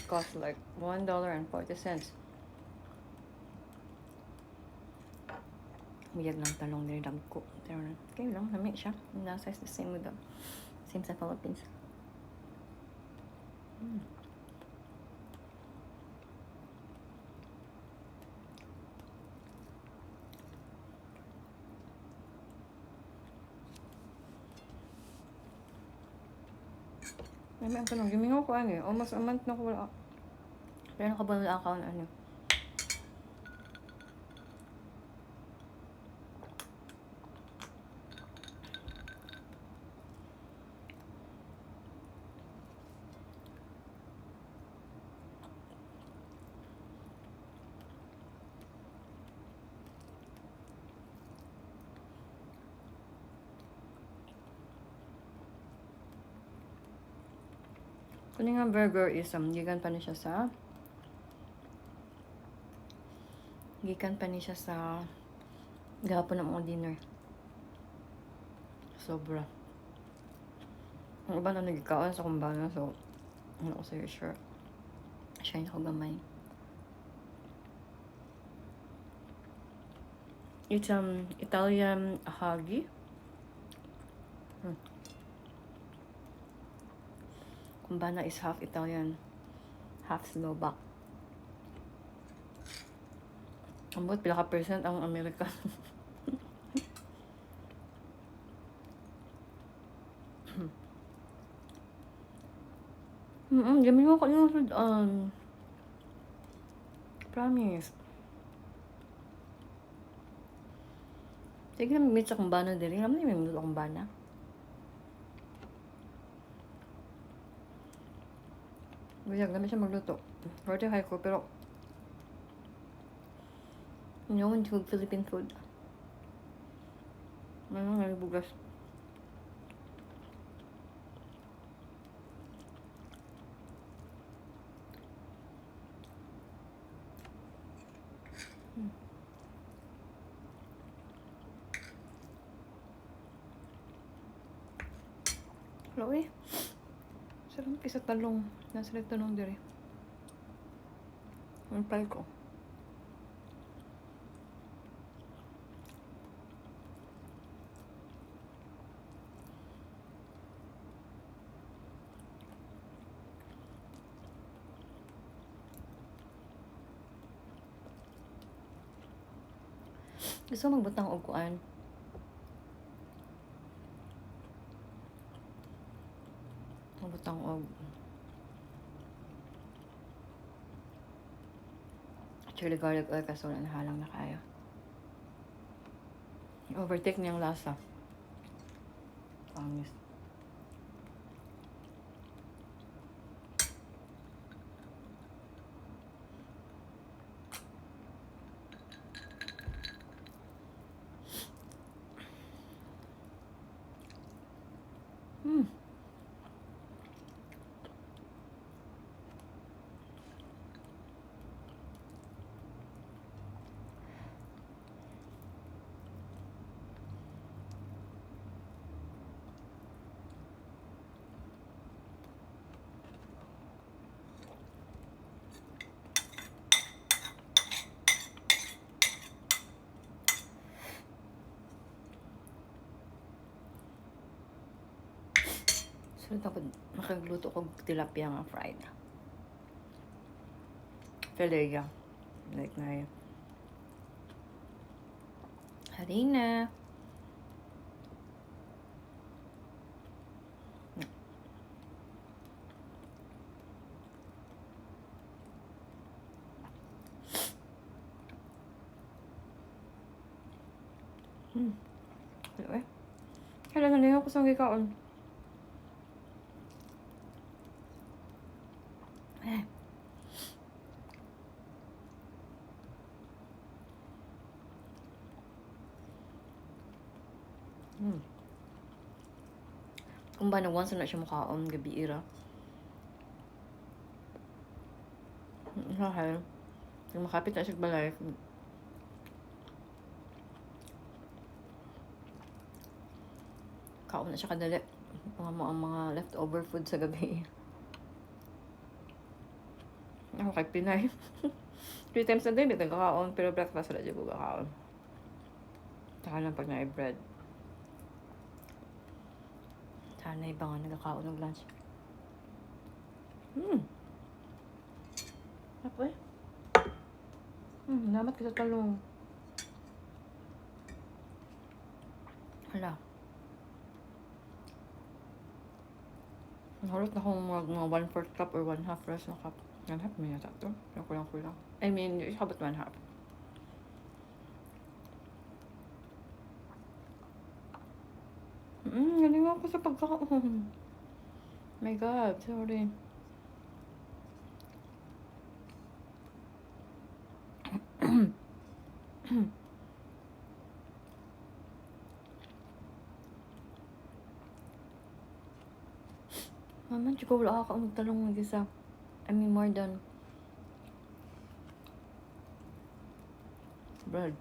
cost like $1.40. Miyag ng talong nilidam ko. Pero okay lang, lami siya. Nasa is the same with the same sa Philippines. Lami ang talong. Gimingaw ko ano eh. Almost a month na ko wala. Pero nakabunod ako na ano. Kung nga burger is gikan pa ni siya sa gahapon ng mga dinner. Sobra. Ang iba na nagkakaon sa kumbana, so ano ko sa'yo sure. Siya yung ako gamay. It's Italian hagi. Kumbana is half Italian, half Slovak. Ambot, pila ka percent ang Amerika. Gamin mo ko yung promise. Sige na mag-meet sa kumbana din. Alam mo yung may kumbana. Guyag naman siya magluto. Party high ko, pero no one cook Philippine food. Ano nga bugas. Hello eh. Sarap kisa talong. Nasa rin talong dire. Ang pal ko. Gusto magbutang og kuan. Magbutang og chili garlic oil kaso nahalang na kayo. Overtake niyang lasa. Pangis. Sunod ako makagluto ko tilapia nga fried. Filet. Like na yun. Harina. Ano eh? Kailangan na yun ako sa gikaon. Kung ba na once na siya mukhaon gabi ira. Sahal. Yung makapit na siya balay. Kaon na siya kadali. Ang mga leftover food sa gabi. Ako kay Pinay. 3 times a day, may nagkakaon. Pero breakfast wala dyan ko kakaon. Saka lang pag na-bread. Sana iba nga nagkakaon ng lunch. Apa eh? Namat ka sa talong. Hala. Nakulot na akong mga 1/4 cup or 1/2 rice na cup. 1/2 may yata ito. Yung kulang-kulang. I mean, how about 1/2? Galing ako sa pagkakaon. My God, sorry. Mama, tsaka wala ako magtalong mag-isa. I mean, more than bread.